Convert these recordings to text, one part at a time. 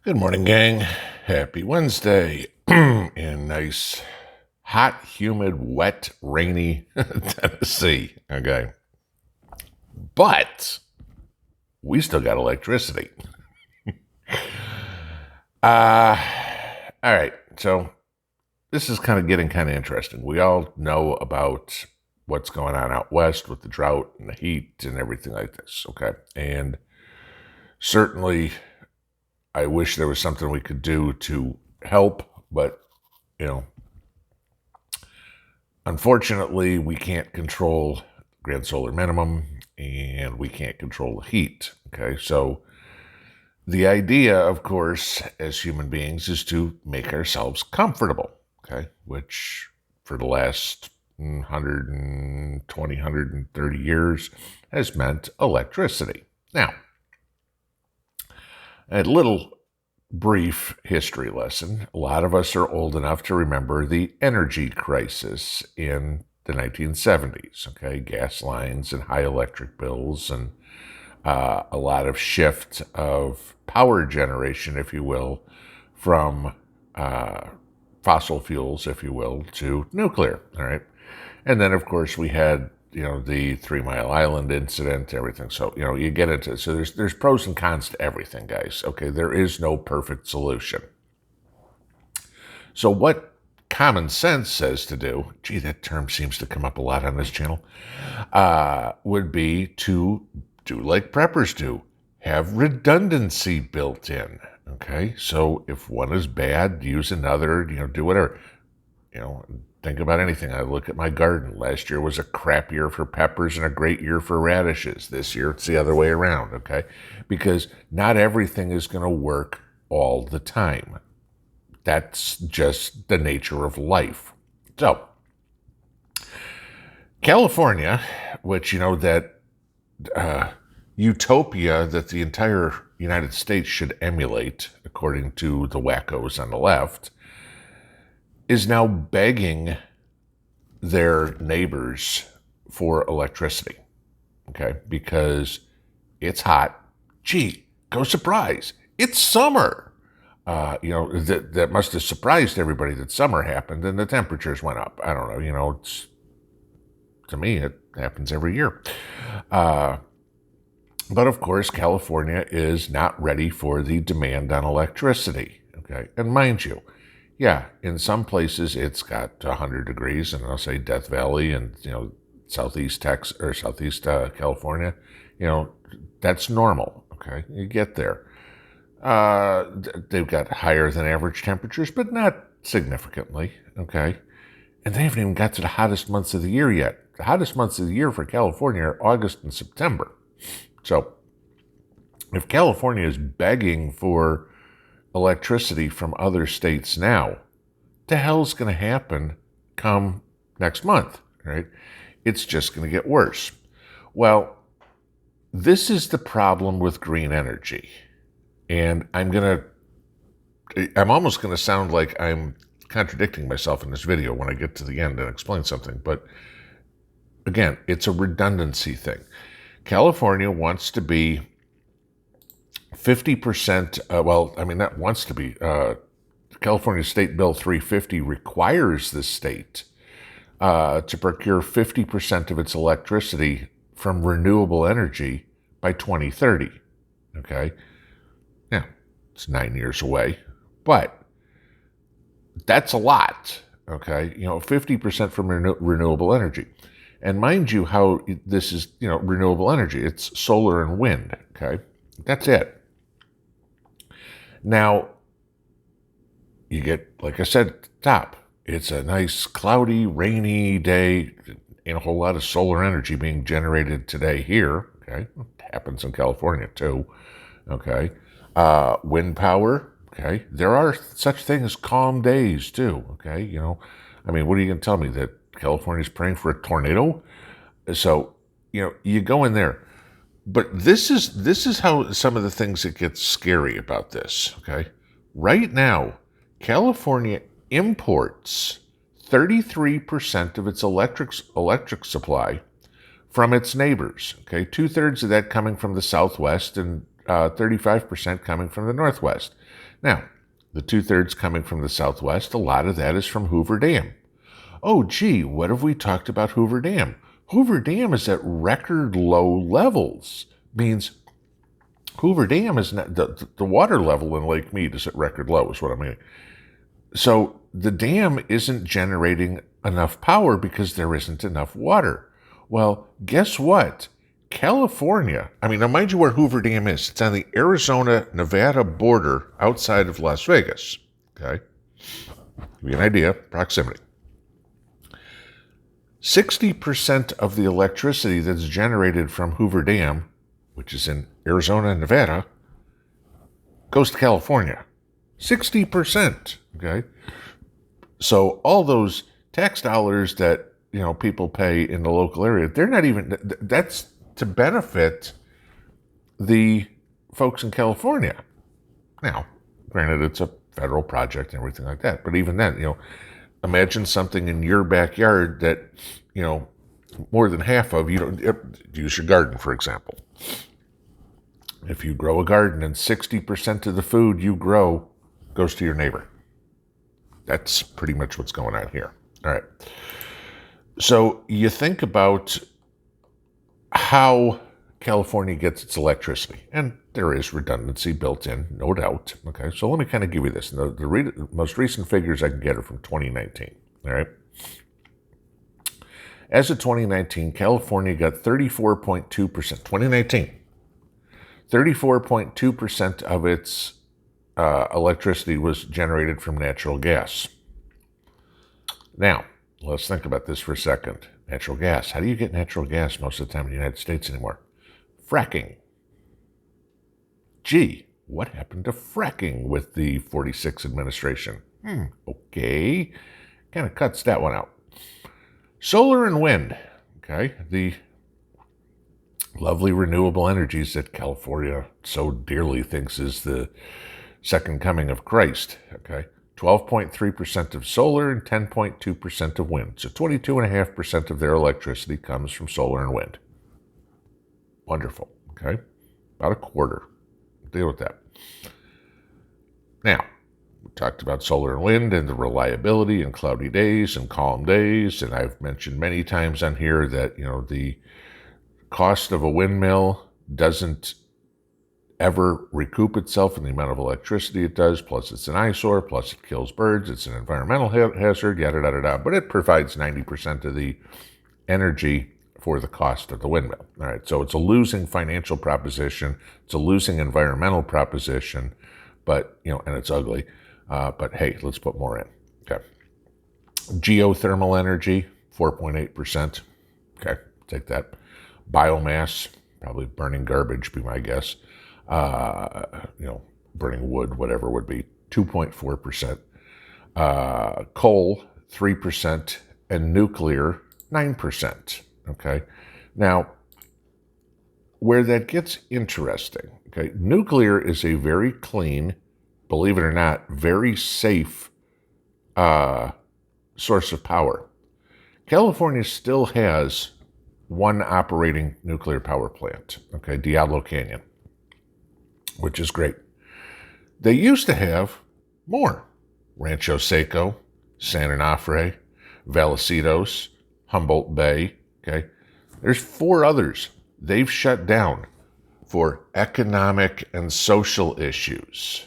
Good morning, gang. Happy Wednesday in nice, hot, humid, wet, rainy Tennessee. Okay. But we still got electricity. Uh, all right. So this is getting kind of interesting. We all know about what's going on out west with the drought and the heat and everything like this. Okay. And certainly, I wish there was something we could do to help, but you know, unfortunately, we can't control grand solar minimum and we can't control the heat. Okay, so the idea, of course, as human beings is to make ourselves comfortable. Okay, which for the last 120, 130 years has meant electricity. Now, a little brief history lesson. A lot of us are old enough to remember the energy crisis in the 1970s. Okay, gas lines and high electric bills, and a lot of shift of power generation, if you will, from fossil fuels, if you will, to nuclear. All right, and then of course we had the 3 Mile Island incident, everything. So you get into it. So there's pros and cons to everything, guys. Okay, there is no perfect solution. So what common sense says to do, gee, that term seems to come up a lot on this channel, would be to do like preppers do, have redundancy built in. Okay, so if one is bad, use another. Do whatever. Think about anything. I look at my garden. Last year was a crap year for peppers and a great year for radishes. This year it's the other way around, okay? Because not everything is going to work all the time. That's just the nature of life. So, California, which, that utopia that the entire United States should emulate, according to the wackos on the left, is now begging their neighbors for electricity, okay? Because it's hot. Gee, go surprise. It's summer. That must have surprised everybody that summer happened and the temperatures went up. I don't know. To me, it happens every year. But of course, California is not ready for the demand on electricity, okay? And mind you, yeah, in some places it's got 100 degrees, and I'll say Death Valley and southeast Texas or southeast California, that's normal. Okay, you get there. They've got higher than average temperatures, but not significantly. Okay, and they haven't even got to the hottest months of the year yet. The hottest months of the year for California are August and September. So, if California is begging for electricity from other states now, the hell's going to happen come next month, right? It's just going to get worse. Well, this is the problem with green energy. And I'm almost going to sound like I'm contradicting myself in this video when I get to the end and explain something. But again, it's a redundancy thing. California wants to be 50%, not wants to be. California State Bill 350 requires the state to procure 50% of its electricity from renewable energy by 2030. Okay? Yeah, it's 9 years away, but that's a lot. Okay? 50% from renewable energy. And mind you, how this is, renewable energy. It's solar and wind. Okay? That's it. Now, you get, like I said at the top, it's a nice cloudy, rainy day, and a whole lot of solar energy being generated today here, okay? It happens in California too, okay? Wind power, okay? There are such things as calm days too, okay? What are you going to tell me, that California's praying for a tornado? So, you go in there. But this is how some of the things that get scary about this, okay? Right now, California imports 33% of its electric supply from its neighbors, okay? 2/3 of that coming from the Southwest and 35% coming from the Northwest. Now, the 2/3 coming from the southwest, a lot of that is from Hoover Dam. Oh, gee, what have we talked about Hoover Dam? Hoover Dam is at record low levels. Means Hoover Dam is not, the water level in Lake Mead is at record low, is what I mean. So the dam isn't generating enough power because there isn't enough water. Well, guess what? California, now mind you where Hoover Dam is. It's on the Arizona-Nevada border outside of Las Vegas. Okay? Give you an idea, proximity. 60% of the electricity that's generated from Hoover Dam, which is in Arizona and Nevada, goes to California. 60%. Okay? So all those tax dollars that people pay in the local area, they're not even, that's to benefit the folks in California. Now, granted, it's a federal project and everything like that, but even then, imagine something in your backyard that, more than half of you don't use your garden, for example. If you grow a garden and 60% of the food you grow goes to your neighbor. That's pretty much what's going on here. All right. So you think about how California gets its electricity, and there is redundancy built in, no doubt. Okay, so let me kind of give you this. The most recent figures I can get are from 2019. All right. As of 2019, California got 34.2%. 2019, 34.2% of its electricity was generated from natural gas. Now, let's think about this for a second. Natural gas. How do you get natural gas most of the time in the United States anymore? Fracking. Gee, what happened to fracking with the 46 administration? Okay. Kind of cuts that one out. Solar and wind. Okay. The lovely renewable energies that California so dearly thinks is the second coming of Christ. Okay. 12.3% of solar and 10.2% of wind. So 22.5% of their electricity comes from solar and wind. Wonderful. Okay. About a quarter. Deal with that. Now, we talked about solar and wind and the reliability in cloudy days and calm days. And I've mentioned many times on here that, the cost of a windmill doesn't ever recoup itself in the amount of electricity it does, plus it's an eyesore, plus it kills birds, it's an environmental hazard, yada, yada, yada, but it provides 90% of the energy for the cost of the windmill. All right, so it's a losing financial proposition, it's a losing environmental proposition, but, and it's ugly, but hey, let's put more in. Okay. Geothermal energy, 4.8%. Okay, take that. Biomass, probably burning garbage, be my guess. Burning wood, whatever would be, 2.4%. Coal, 3%, and nuclear, 9%. Okay. Now, where that gets interesting, okay, nuclear is a very clean, believe it or not, very safe source of power. California still has one operating nuclear power plant, okay, Diablo Canyon, which is great. They used to have more. Rancho Seco, San Onofre, Vallecillos, Humboldt Bay, okay? There's 4 others they've shut down for economic and social issues.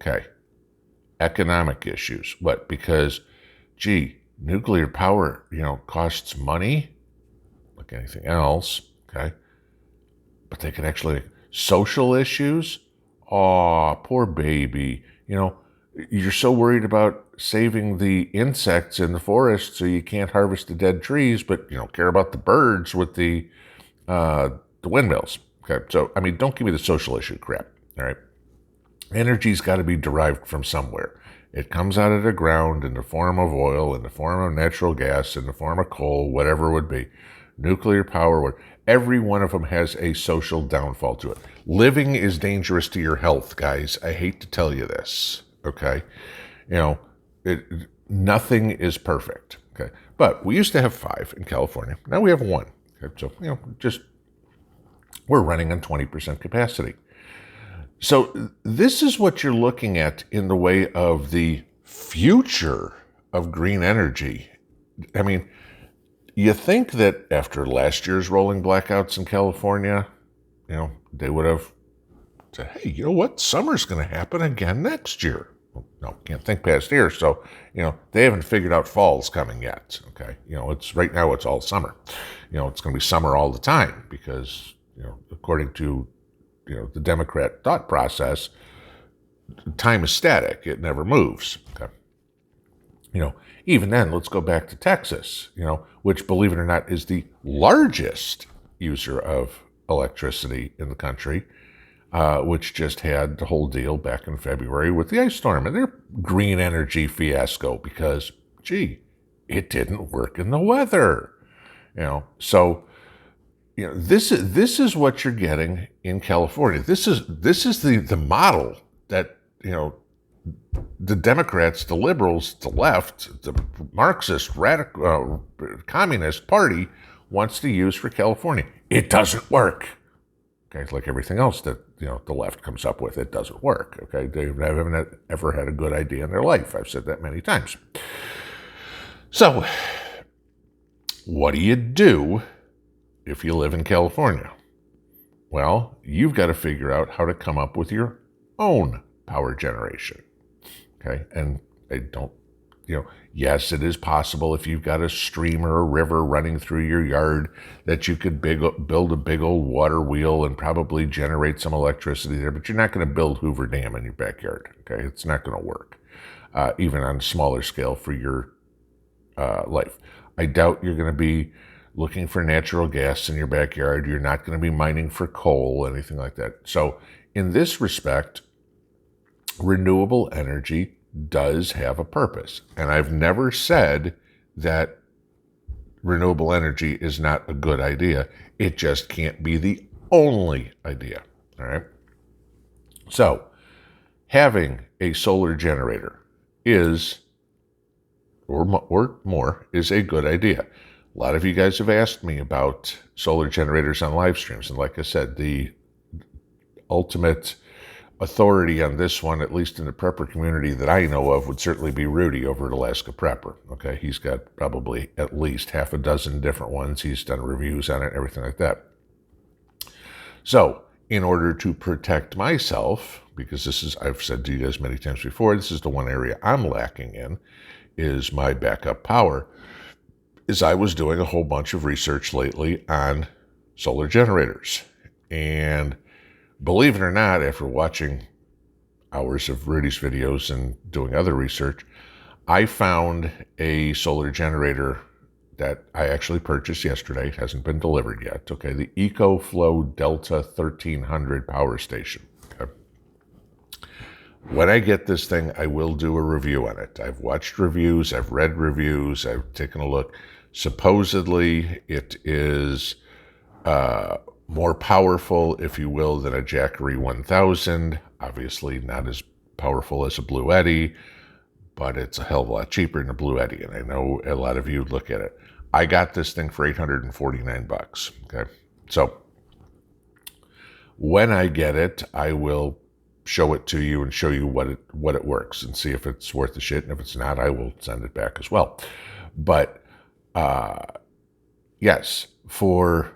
Okay, economic issues. What? Because, nuclear power, costs money, like anything else, okay? But they can actually... Social issues? Aw, poor baby. You're so worried about saving the insects in the forest so you can't harvest the dead trees, but you don't care about the birds with the windmills. Okay, so, don't give me the social issue crap, all right? Energy's got to be derived from somewhere. It comes out of the ground in the form of oil, in the form of natural gas, in the form of coal, whatever it would be. Nuclear power, every one of them has a social downfall to it. Living is dangerous to your health, guys. I hate to tell you this, okay? Nothing is perfect, okay? But we used to have 5 in California. Now we have 1. Okay? So, we're running on 20% capacity. So this is what you're looking at in the way of the future of green energy. I mean, you think that after last year's rolling blackouts in California, they would have said, hey, you know what? Summer's going to happen again next year. Well, no, can't think past here. So, they haven't figured out fall's coming yet. Okay. It's right now, it's all summer. It's going to be summer all the time because, according to, the Democrat thought process, time is static. It never moves. Okay. Even then, let's go back to Texas, which, believe it or not, is the largest user of electricity in the country, which just had the whole deal back in February with the ice storm and their green energy fiasco because, it didn't work in the weather. So this is what you're getting in California. This is the model that the Democrats, the liberals, the left, the Marxist, radical, communist party wants to use for California. It doesn't work. Okay, like everything else that the left comes up with, it doesn't work. Okay, they haven't ever had a good idea in their life. I've said that many times. So, what do you do if you live in California? Well, you've got to figure out how to come up with your own power generation. Okay, and I don't, yes, it is possible if you've got a stream or a river running through your yard that you could build a big old water wheel and probably generate some electricity there, but you're not going to build Hoover Dam in your backyard. Okay, it's not going to work, even on a smaller scale for your life. I doubt you're going to be looking for natural gas in your backyard. You're not going to be mining for coal, anything like that. So in this respect, renewable energy does have a purpose. And I've never said that renewable energy is not a good idea. It just can't be the only idea. All right. So having a solar generator is, or more, is a good idea. A lot of you guys have asked me about solar generators on live streams. And like I said, the ultimate authority on this one, at least in the prepper community that I know of, would certainly be Rudy over at Alaska Prepper. Okay, he's got probably at least half a dozen different ones. He's done reviews on it, everything like that. So, in order to protect myself, because this is, I've said to you guys many times before, this is the one area I'm lacking in, is my backup power, is I was doing a whole bunch of research lately on solar generators. And believe it or not, after watching hours of Rudy's videos and doing other research, I found a solar generator that I actually purchased yesterday. It hasn't been delivered yet. Okay, the EcoFlow Delta 1300 power station. Okay. When I get this thing, I will do a review on it. I've watched reviews, I've read reviews, I've taken a look. Supposedly, it is more powerful, if you will, than a Jackery 1000. Obviously not as powerful as a Blue Eddy, but it's a hell of a lot cheaper than a Blue Eddy, and I know a lot of you look at it. I got this thing for $849, okay? So when I get it, I will show it to you and show you what it works and see if it's worth the shit, and if it's not, I will send it back as well. But yes, for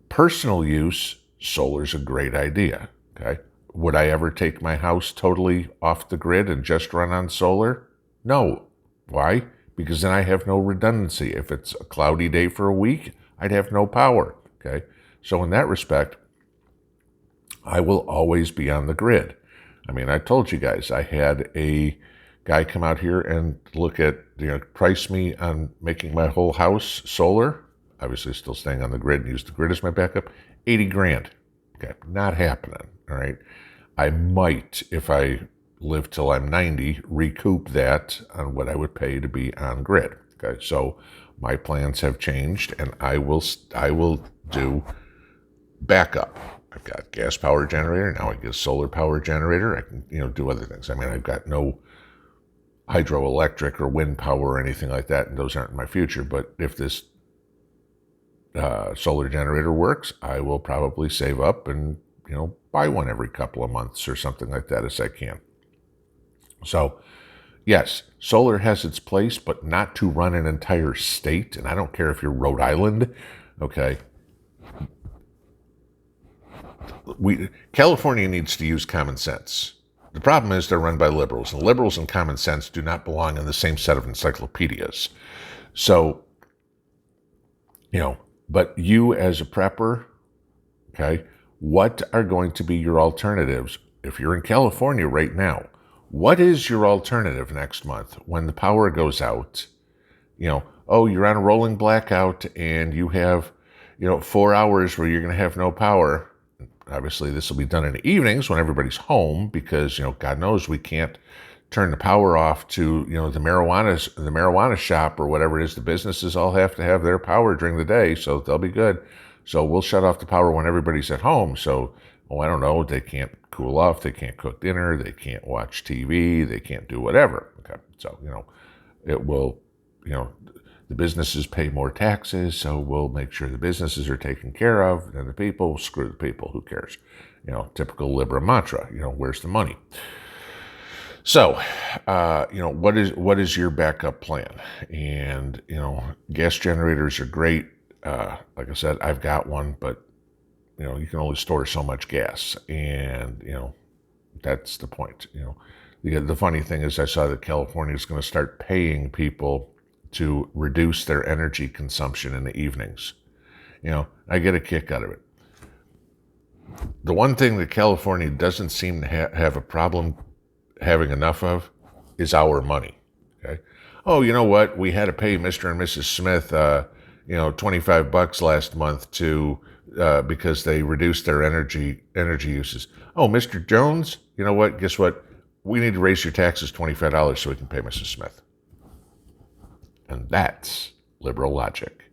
personal use, solar's a great idea, okay? Would I ever take my house totally off the grid and just run on solar? No. Why? Because then I have no redundancy. If it's a cloudy day for a week, I'd have no power, okay? So in that respect, I will always be on the grid. I mean, I told you guys, I had a guy come out here and look at, price me on making my whole house solar. Obviously still staying on the grid and use the grid as my backup, 80 grand. Okay, not happening, all right? I might, if I live till I'm 90, recoup that on what I would pay to be on grid. Okay, so my plans have changed, and I will do backup. I've got gas power generator, now I get a solar power generator. I can, do other things. I mean, I've got no hydroelectric or wind power or anything like that, and those aren't in my future, but if this solar generator works, I will probably save up and, buy one every couple of months or something like that as I can. So, yes, solar has its place, but not to run an entire state. And I don't care if you're Rhode Island, okay? California needs to use common sense. The problem is they're run by liberals, and liberals and common sense do not belong in the same set of encyclopedias. So, but you as a prepper, okay, what are going to be your alternatives? If you're in California right now, what is your alternative next month when the power goes out? You're on a rolling blackout and you have, 4 hours where you're going to have no power. Obviously, this will be done in the evenings when everybody's home because, God knows we can't turn the power off to, the marijuana shop or whatever it is. The businesses all have to have their power during the day, so they'll be good. So we'll shut off the power when everybody's at home. So, I don't know, they can't cool off, they can't cook dinner, they can't watch TV, they can't do whatever. Okay, so, it will, the businesses pay more taxes, so we'll make sure the businesses are taken care of, and the people, screw the people, who cares? Typical Libra mantra, where's the money? So, what is your backup plan? And, gas generators are great. Like I said, I've got one, but, you can only store so much gas, and, that's the point. The funny thing is I saw that California is going to start paying people to reduce their energy consumption in the evenings. I get a kick out of it. The one thing that California doesn't seem to have a problem having enough of is our money. Okay. Oh, you know what? We had to pay Mr. and Mrs. Smith, $25 last month because they reduced their energy uses. Oh, Mr. Jones, you know what? Guess what? We need to raise your taxes $25 so we can pay Mrs. Smith. And that's liberal logic.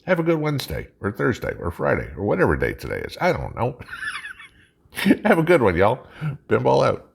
Have a good Wednesday or Thursday or Friday or whatever day today is. I don't know. Have a good one, y'all. Pinball out.